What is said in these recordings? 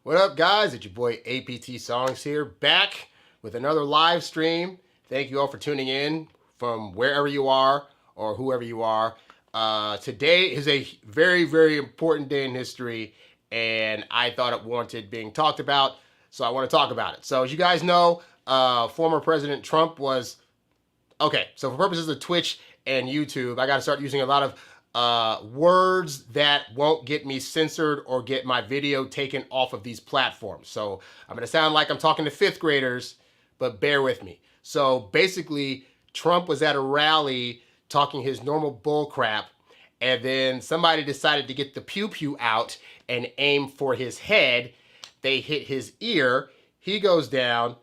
What up, guys? It's your boy APT Songs here, back with another live stream. Thank you all for tuning in from wherever you are or whoever you are. Today is a very, very important day in history, and I thought it warranted being talked about, so I want to talk about it. So as you guys know, former President Trump was... Okay, so for purposes of Twitch and YouTube, I got to start using a lot of words that won't get me censored or get my video taken off of these platforms. So I'm going to sound like I'm talking to fifth graders, but bear with me. So basically, Trump was at a rally talking his normal bull crap, and then somebody decided to get the pew-pew out and aim for his head. They hit his ear. He goes down.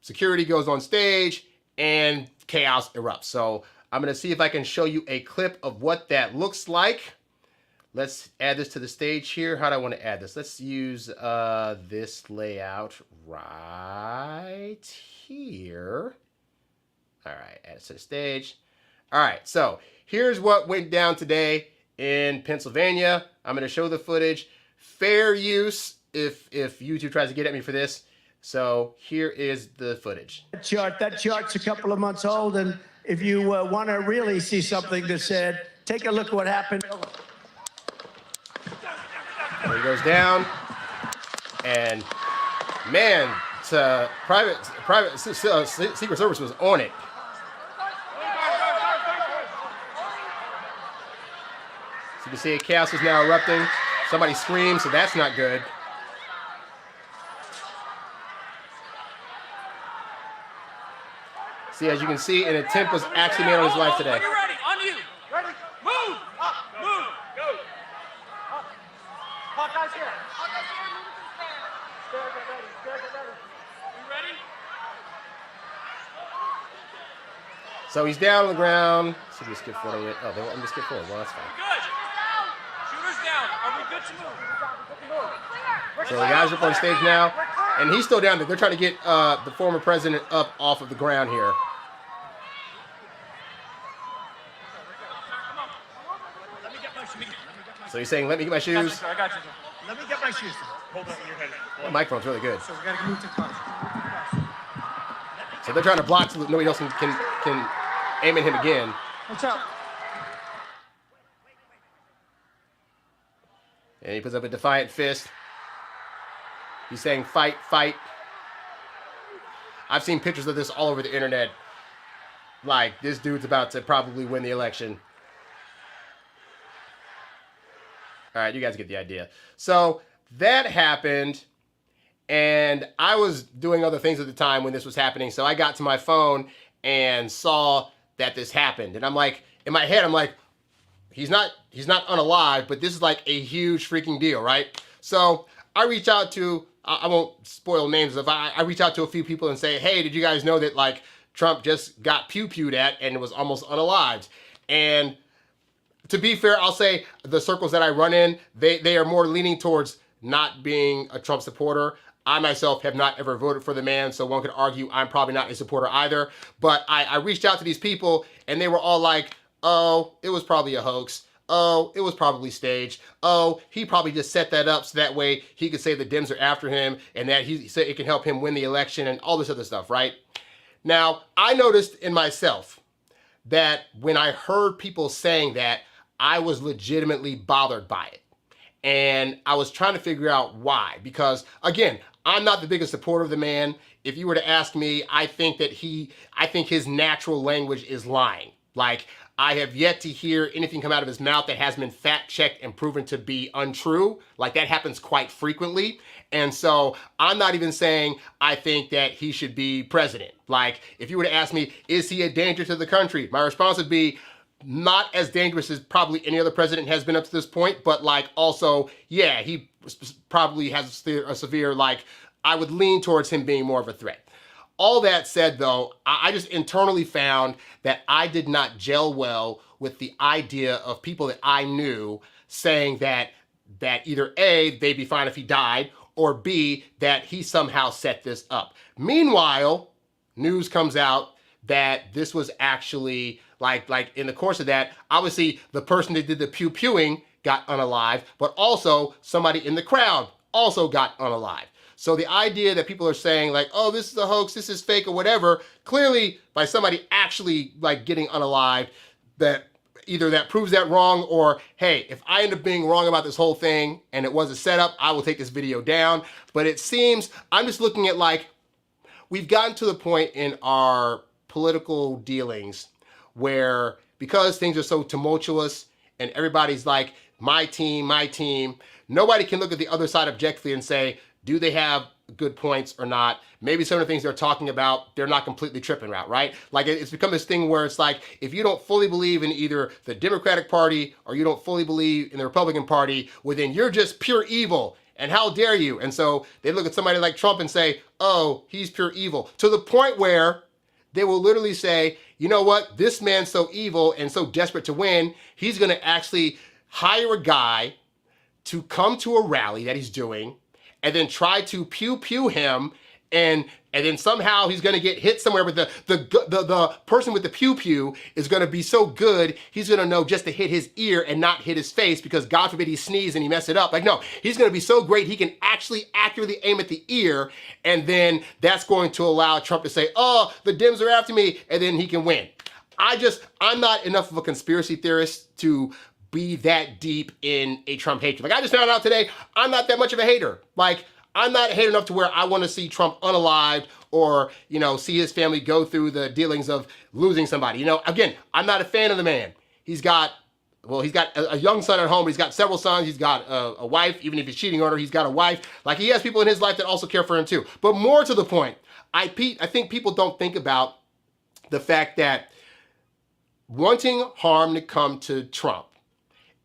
Security goes on stage, and chaos erupts. So I'm going to see if I can show you a clip of what that looks like. Let's add this to the stage here. How do I want to add this? Let's use this layout right here. All right, add it to the stage. All right, so here's what went down today in Pennsylvania. I'm going to show the footage. Fair use if YouTube tries to get at me for this. So here is the footage. That chart's a couple of months old, and if you want to really see something that said, take a look at what happened. There he goes down, and man, private Secret Service was on it. So you can see chaos is now erupting. Somebody screams, so that's not good. See, as you can see, an attempt was actually made on his life today. Are you ready? On you. Ready? Move! Up, move! Go! Up. Hawkeye's here. Hawkeye's here. Move to the stand. Get ready. Get ready. You ready? So he's down on the ground. So we skip forward a bit. Oh, they want me to skip forward. Well, that's fine. Good. Shooters down. Are we good to move? So the guys are up on stage now, and he's still down there. They're trying to get the former president up off of the ground here. So he's saying, let me get my shoes. I got you. Let me get my shoes. Hold up in your head. The microphone's really good. So we gotta move to the front. So they're trying to block so that nobody else can aim at him again. What's up? And he puts up a defiant fist. He's saying, fight, fight. I've seen pictures of this all over the internet. Like, this dude's about to probably win the election. All right, you guys get the idea. So that happened, and I was doing other things at the time when this was happening, so I got to my phone and saw that this happened. And I'm like, in my head, I'm like, he's not unalive, but this is like a huge freaking deal, right? So I reach out to, I won't spoil names, if I reach out to a few people and say, hey, did you guys know that like Trump just got pew-pewed at and was almost unalived? And to be fair, I'll say the circles that I run in, they are more leaning towards not being a Trump supporter. I myself have not ever voted for the man, so one could argue I'm probably not a supporter either. But I reached out to these people, and they were all like, oh, it was probably a hoax. Oh, it was probably staged. Oh, he probably just set that up so that way he could say the Dems are after him and that he said it can help him win the election and all this other stuff, right? Now, I noticed in myself that when I heard people saying that, I was legitimately bothered by it. And I was trying to figure out why. Because, again, I'm not the biggest supporter of the man. If you were to ask me, I think his natural language is lying. Like, I have yet to hear anything come out of his mouth that has been fact-checked and proven to be untrue. Like, that happens quite frequently. And so I'm not even saying I think that he should be president. Like, if you were to ask me, is he a danger to the country? My response would be, not as dangerous as probably any other president has been up to this point, but like also, yeah, he probably has a severe, like, I would lean towards him being more of a threat. All that said, though, I just internally found that I did not gel well with the idea of people that I knew saying that either A, they'd be fine if he died, or B, that he somehow set this up. Meanwhile, news comes out that this was actually, like in the course of that, obviously the person that did the pew-pewing got unalived, but also somebody in the crowd also got unalived. So the idea that people are saying like, oh, this is a hoax, this is fake or whatever, clearly by somebody actually like getting unalived, that either that proves that wrong, or hey, if I end up being wrong about this whole thing and it was a setup, I will take this video down. But it seems, I'm just looking at like, we've gotten to the point in our political dealings where because things are so tumultuous and everybody's like, my team, nobody can look at the other side objectively and say, do they have good points or not? Maybe some of the things they're talking about, they're not completely tripping out, right? Like it's become this thing where it's like, if you don't fully believe in either the Democratic Party or you don't fully believe in the Republican Party, well then you're just pure evil. And how dare you? And so they look at somebody like Trump and say, oh, he's pure evil. To the point where they will literally say, you know what? This man's so evil and so desperate to win, he's gonna actually hire a guy to come to a rally that he's doing and then try to pew him, and then somehow he's gonna get hit somewhere, but the person with the pew is gonna be so good, he's gonna know just to hit his ear and not hit his face, because God forbid he sneeze and he mess it up. Like, no, he's gonna be so great he can actually accurately aim at the ear, and then that's going to allow Trump to say, oh, the Dems are after me, and then he can win. I'm not enough of a conspiracy theorist to be that deep in a Trump hatred. Like I just found out today, I'm not that much of a hater. Like I'm not a hater enough to where I want to see Trump unalived or, you know, see his family go through the dealings of losing somebody. You know, again, I'm not a fan of the man. He's got a young son at home, but he's got several sons. He's got a wife, even if he's cheating on her, he's got a wife. Like he has people in his life that also care for him too. But more to the point, I think people don't think about the fact that wanting harm to come to Trump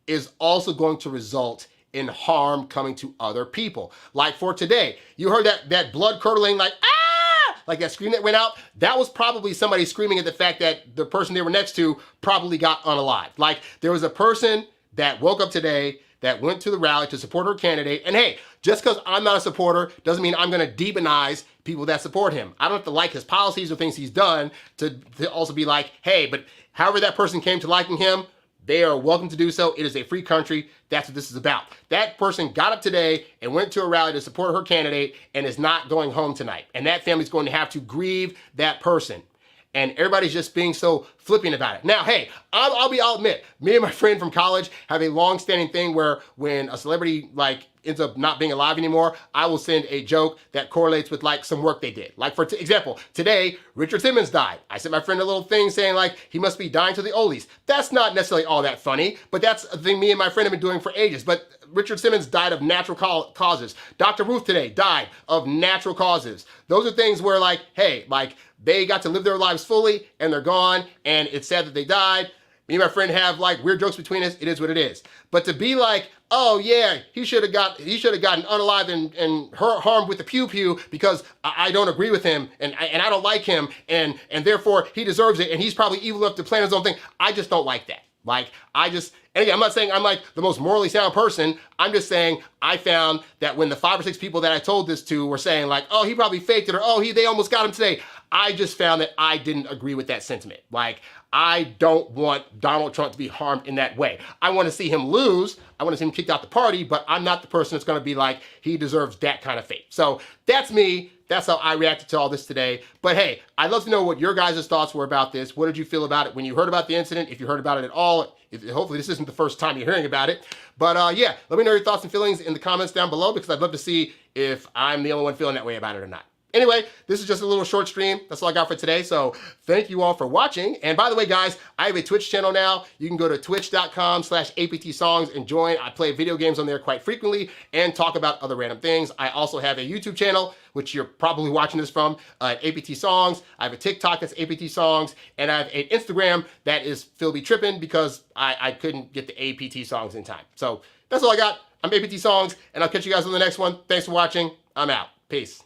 is also going to result in harm coming to other people. Like for today, you heard that blood curdling, like, ah, like that scream that went out. That was probably somebody screaming at the fact that the person they were next to probably got unalived. Like there was a person that woke up today that went to the rally to support her candidate. And hey, just because I'm not a supporter doesn't mean I'm gonna demonize people that support him. I don't have to like his policies or things he's done to also be like, hey, but however that person came to liking him, they are welcome to do so. It is a free country. That's what this is about. That person got up today and went to a rally to support her candidate and is not going home tonight. And that family's going to have to grieve that person. And everybody's just being so flippant about it. Now, hey, I'll admit, me and my friend from college have a long-standing thing where when a celebrity like ends up not being alive anymore, I will send a joke that correlates with like some work they did. Like for example, today, Richard Simmons died. I sent my friend a little thing saying like, he must be dying to the oldies. That's not necessarily all that funny, but that's a thing me and my friend have been doing for ages. But Richard Simmons died of natural causes. Dr. Ruth today died of natural causes. Those are things where like, hey, like they got to live their lives fully and they're gone and it's sad that they died. Me and my friend have like weird jokes between us. It is what it is. But to be like, oh yeah, he should have gotten unalived and harmed with the pew because I don't agree with him and I don't like him and therefore he deserves it and he's probably evil enough to plan his own thing. I just don't like that. Like and again, I'm not saying I'm like the most morally sound person. I'm just saying I found that when the 5 or 6 people that I told this to were saying like, oh, he probably faked it, or oh, they almost got him today. I just found that I didn't agree with that sentiment. Like, I don't want Donald Trump to be harmed in that way. I want to see him lose. I want to see him kicked out the party, but I'm not the person that's going to be like, he deserves that kind of fate. So that's me. That's how I reacted to all this today. But hey, I'd love to know what your guys' thoughts were about this. What did you feel about it when you heard about the incident? If you heard about it at all, hopefully this isn't the first time you're hearing about it. But yeah, let me know your thoughts and feelings in the comments down below because I'd love to see if I'm the only one feeling that way about it or not. Anyway, this is just a little short stream. That's all I got for today. So thank you all for watching. And by the way, guys, I have a Twitch channel now. You can go to twitch.com/aptsongs and join. I play video games on there quite frequently and talk about other random things. I also have a YouTube channel, which you're probably watching this from, APT Songs. I have a TikTok that's APT Songs. And I have an Instagram that is Phil Be Trippin' because I couldn't get the APT Songs in time. So that's all I got. I'm APT Songs, and I'll catch you guys on the next one. Thanks for watching. I'm out. Peace.